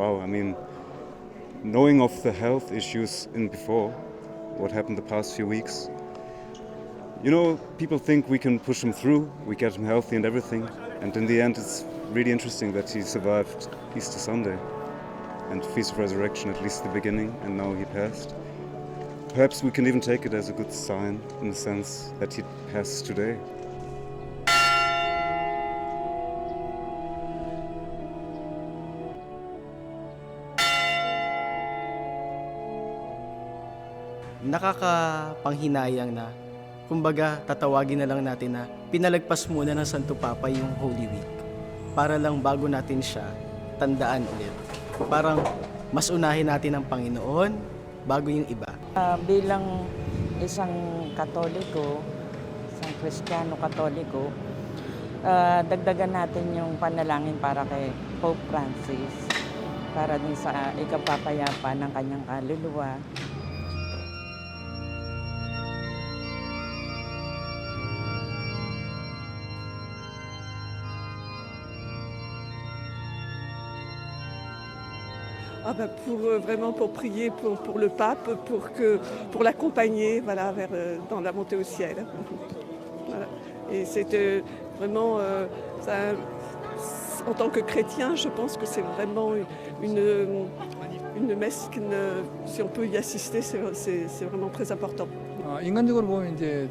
Wow, I mean, knowing of the health issues in before, what happened the past few weeks, people think we can push him through, we get him healthy and everything, and in the end it's really interesting that he survived Easter Sunday and Feast of Resurrection, at least the beginning, and now he passed. Perhaps we can even take it as a good sign in the sense that he passes today. Nakakapanghinayang na, kumbaga tatawagin na lang natin na pinalagpas muna ng Santo Papa yung Holy Week para lang bago natin siya tandaan ulit. Parang mas unahin natin ang Panginoon bago yung iba. Bilang isang Katoliko, isang Kristiyano Katoliko, dagdagan natin yung panalangin para kay Pope Francis para din sa ikapapayapa ng kanyang kaluluwa. Vraiment pour prier pour le pape, pour l'accompagner voilà, dans la montée au ciel. Voilà. Et c'était vraiment, en tant que chrétien, je pense que c'est vraiment une messe si on peut y assister, c'est vraiment très important. 인간적으로 보면 이제